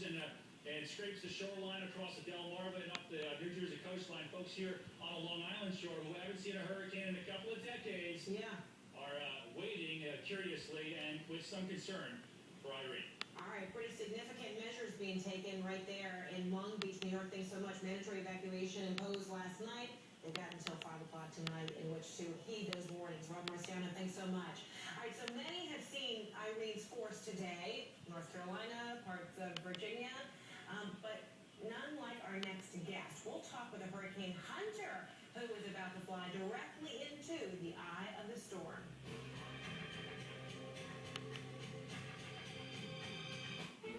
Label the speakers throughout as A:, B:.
A: and scrapes the shoreline across the Delmarva and up the New Jersey coastline. Folks here on the Long Island shore who haven't seen a hurricane in a couple of decades are waiting curiously and with some concern for Irene.
B: All right, pretty significant measures being taken right there in Long Beach, New York. Thanks so much. Mandatory evacuation imposed last night. They've got until 5 o'clock tonight in which to heed those warnings. Rob Marciano, thanks so much. All right, so many have seen Irene's force today. North Carolina, parts of Virginia, but none like our next guest. We'll talk with a hurricane hunter who is about to fly directly into the eye of the storm.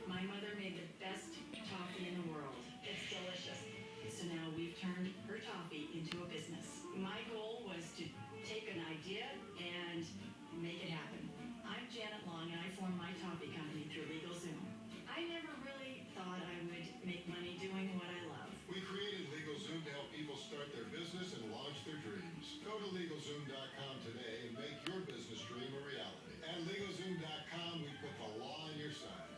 C: My mother made the best toffee in the world. It's delicious. So now we've turned her toffee into a business. My goal was to take an idea and make it happen. I'm Janet Long, and I formed my toffee company through LegalZoom. I never really thought I would make money doing what I love.
D: We created LegalZoom to help people start their business and launch their dreams. Go to LegalZoom.com today and make your business dream a reality. At LegalZoom.com, we put the law on your side.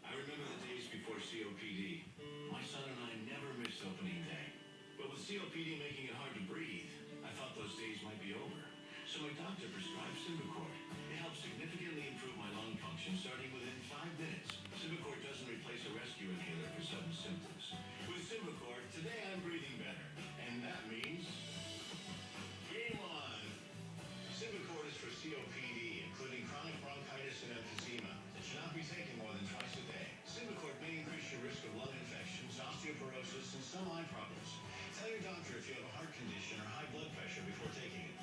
E: I remember the days before COPD. My son and I never missed opening day. But with COPD making it hard to breathe, I thought those days might be over. So my doctor prescribed Symbicort. It helps significantly improve my lung function starting within 5 minutes. Symbicort doesn't replace a rescue inhaler for sudden symptoms. With Symbicort, today I'm breathing better. And that means... game on! Symbicort is for COPD, including chronic bronchitis and emphysema. It should not be taken more than twice a day. Symbicort may increase your risk of lung infections, osteoporosis, and some eye problems. Tell your doctor if you have a heart condition or high blood pressure before taking it.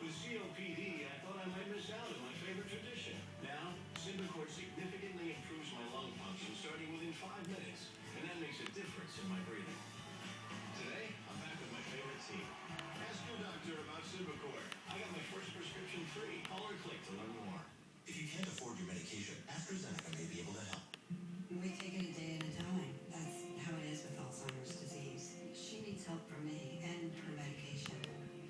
E: With COPD, I thought I might miss out on my favorite tradition. Now, Symbicort significantly improves my lung function starting within 5 minutes, and that makes a difference in my breathing. Today, I'm back with my favorite tea. Ask your doctor about Symbicort. I got my first prescription free. Call or click to learn more.
F: If you can't afford your medication, AstraZeneca may be able to help.
G: We take it a day at a time. That's how it is with Alzheimer's disease. She needs help from me and her medication.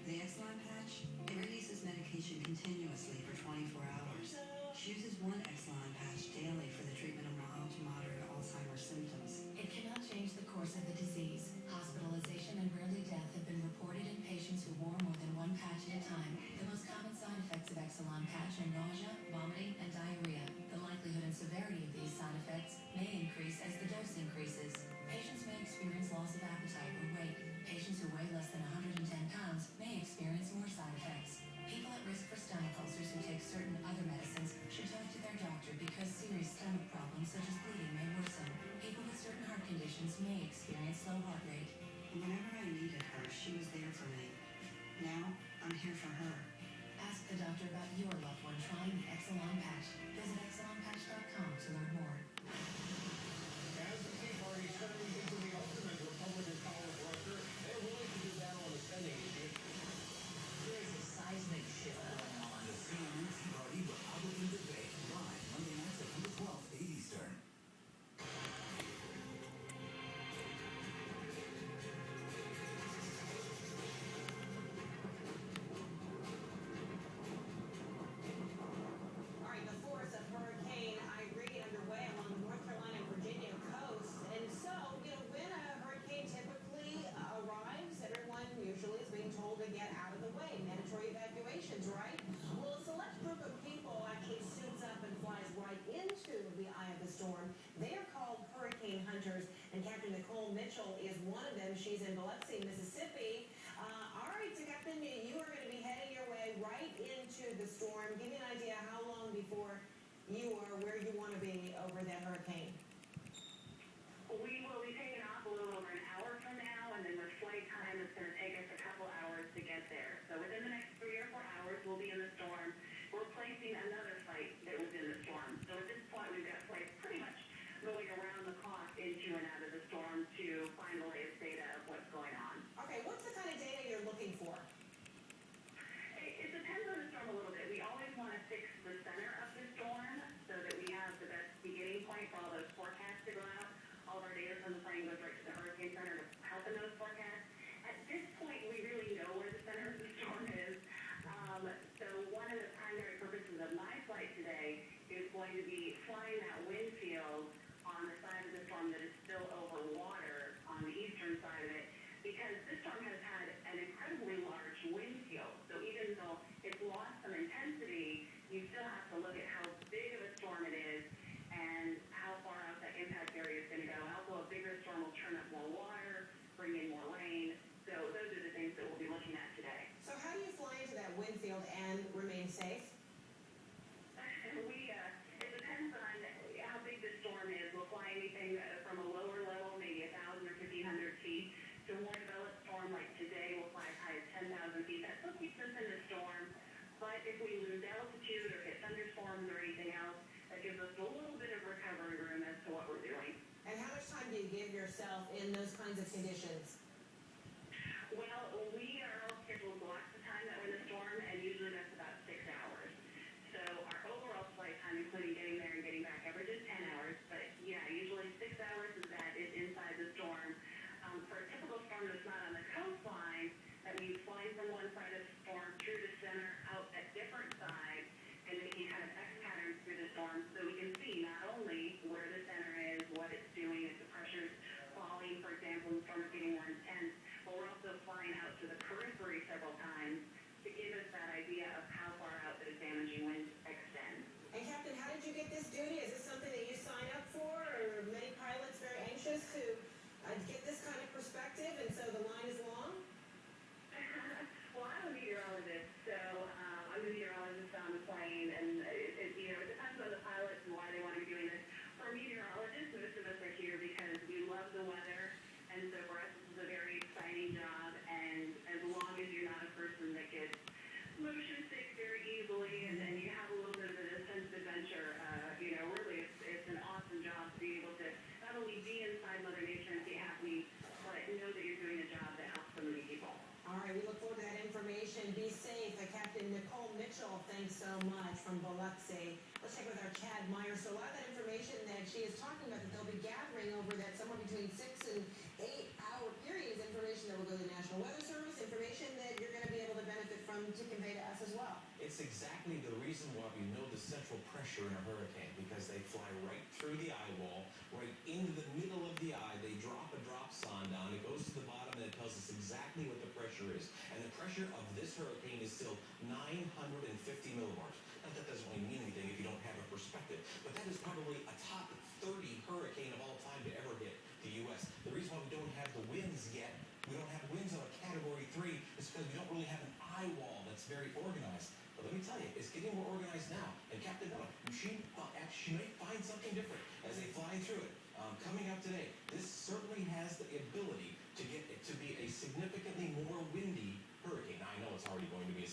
G: The Exelon patch, it releases medication continuously for 24 hours. She uses one Exelon patch daily for the treatment of mild to moderate Alzheimer's symptoms.
C: It cannot change the course of the disease. Hospitalization and rarely death have been reported in patients who wore more than one patch at a time. The most common side effects of Exelon patch are nausea, vomiting, and diarrhea. The likelihood and severity of these side effects may increase as the dose increases. Patients may experience loss of appetite or weight. Patients who weigh less than 110 pounds may experience more side effects. People at risk for stomach ulcers who take certain other medicines should talk to their doctor because serious stomach problems such as bleeding may worsen. People with certain heart conditions may experience low heart rate.
G: Whenever I needed her, she was there for me. Now, I'm here for her.
C: Ask the doctor about your loved one trying the Exelon patch. Visit ExelonPatch.com to learn more.
D: As the Tea Party turns into the ultimate Republican college worker, they're willing to do battle on the spending issue.
H: There is a seismic shift going on.
F: The CNN Tea Party Republican debate live Monday night, September 12th, 8 Eastern.
B: All right, the force of Hurricane Irene underway along the North Carolina and Virginia coast. And so, when a hurricane typically arrives, everyone usually is being told to get out of the way. Mandatory evacuations, right? Well, a select group of people actually suits up and flies right into the eye of the storm. They are called hurricane hunters, and Captain Nicole Mitchell is one of them. She's in Biloxi, Mississippi. All right, so Captain, you are going to be heading your way right into the storm. Give me an idea how long before you are where you want to be over that hurricane.
I: We will be taking off a little over an hour from now, and then with flight time, it's going to take us a couple hours to get there. So within the next 3 or 4 hours, we'll be in the storm. We're replacing another flight that was in the storm. So at this point, we've got flights pretty much going around the clock into and out of the storm to find the latest data of what's going on.
B: Okay, what's the kind of data you're looking for?
I: It depends on the storm a little bit. We always want to fix the center of the storm so that we have the best beginning point for all those forecasts to go out. All of our data from the plane goes right to the Hurricane Center to help in those forecasts. At this point, we really know where the center of the storm is. So one of the primary purposes of my flight today is going to be flying that wind field on the side of
B: and remain safe?
I: It depends on how big the storm is. We'll fly anything from a lower level, maybe 1,000 or 1,500 feet, to a more developed storm like today, we'll fly as high as 10,000 feet. That still keeps us in the storm, but if we lose altitude or get thunderstorms or anything else, that gives us a little bit of recovery room as to what we're doing.
B: And how much time do you give yourself in those kinds of conditions?
I: Well, we are all scheduled blocks of time that we're in the storm, and usually that's about 6 hours. So our overall flight time, including getting there and getting back, averages 10 hours. But yeah, usually 6 hours of that is inside the storm. For a typical storm that's not on the coastline, that means flying from one side of the storm through the center, out at different sides, and making kind of X patterns through the storm, so we can see not only where the center is, what it's doing, if the pressure's falling, for example, the storm is getting more intense, but we're also flying out to the periphery several times to give us that idea of how far out those damaging winds extend.
B: And Captain, how did you get this duty? Is this something that you signed up for, or are many pilots very anxious to get this kind of perspective, and so the line is long?
I: Well, I'm a meteorologist, so I'm a meteorologist on the plane, and it depends on the pilots and why they want to be doing this. For meteorologists, most of us are here because we love the weather, and so for us this is a very exciting job, and as long as you're not a person that gets motion sick very easily, and then you have a little bit of a sense of adventure, really it's an awesome job to be able to not only be inside Mother Nature and see it happening, but know that you're doing a job that helps so many people.
B: All right, we look forward to that information. Be safe. Captain Nicole Mitchell, thanks so much, from Biloxi. Let's check with our Chad Myers. So a lot of that information that she is talking about that they'll be gathering over that somewhere between 6 and 8 hour period is information that will go to the National Weather Service, information that you're going to be able to benefit from to convey to us as well.
J: It's exactly the reason why we know the central pressure in a hurricane, because they fly right through the eye wall, right into the middle of the eye. They drop a drop sonde down. It goes to the bottom, and it tells us exactly what the pressure is. And the pressure of this hurricane is still 950 millibars. Now, that doesn't really mean anything if you don't have a perspective, but that is probably a top 30 hurricane of all time to ever hit the U.S. The reason why we don't have the winds yet, we don't have winds of a Category 3, is because we don't really have an eye wall that's very organized. But let me tell you, it's getting more organized now. And Captain Miller, she may find something different as they fly through it. Coming up today, this certainly has the ability to get it to be a significantly more windy hurricane. Now, I know it's already going to be a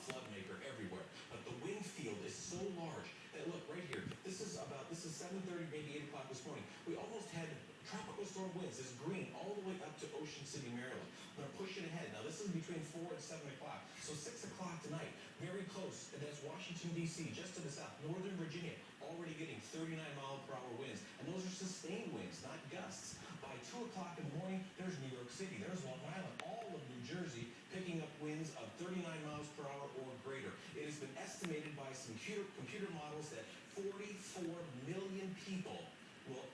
J: flood maker everywhere, but the wind field is so large that, look, right here, this is 7:30, maybe 8 o'clock this morning. We almost had tropical storm winds, this green, all the way up to Ocean City, Maryland. I'm going to push it ahead. Now, this is between 4 and 7 o'clock. So 6 o'clock tonight, very close. And that's Washington, D.C., just to the south. Northern Virginia, already getting 39-mile-per-hour winds. And those are sustained winds, not gusts. By 2 o'clock in the morning, there's New York City, there's Long Island, all of New Jersey picking up winds of 39 miles per hour or greater. It has been estimated by some computer models that 44 million people will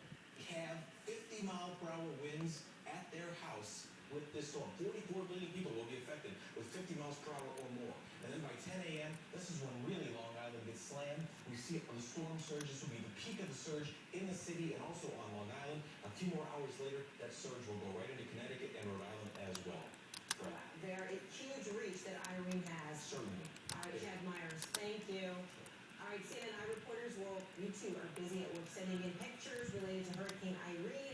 J: have 50-mile-per-hour winds at their house with this storm. 44 million people will be affected with 50 miles per hour or more. And then by 10 a.m., this is when really Long Island gets slammed. We see it on the storm surge. This will be the peak of the surge in the city and also on Long Island. A few more hours later, that surge will go right into Connecticut and Rhode Island as well.
B: Very huge reach that Irene has.
J: Certainly.
B: All right, Chad Myers, thank you. All right, CNN reporters, well, you two are busy at work sending in pictures related to Hurricane Irene.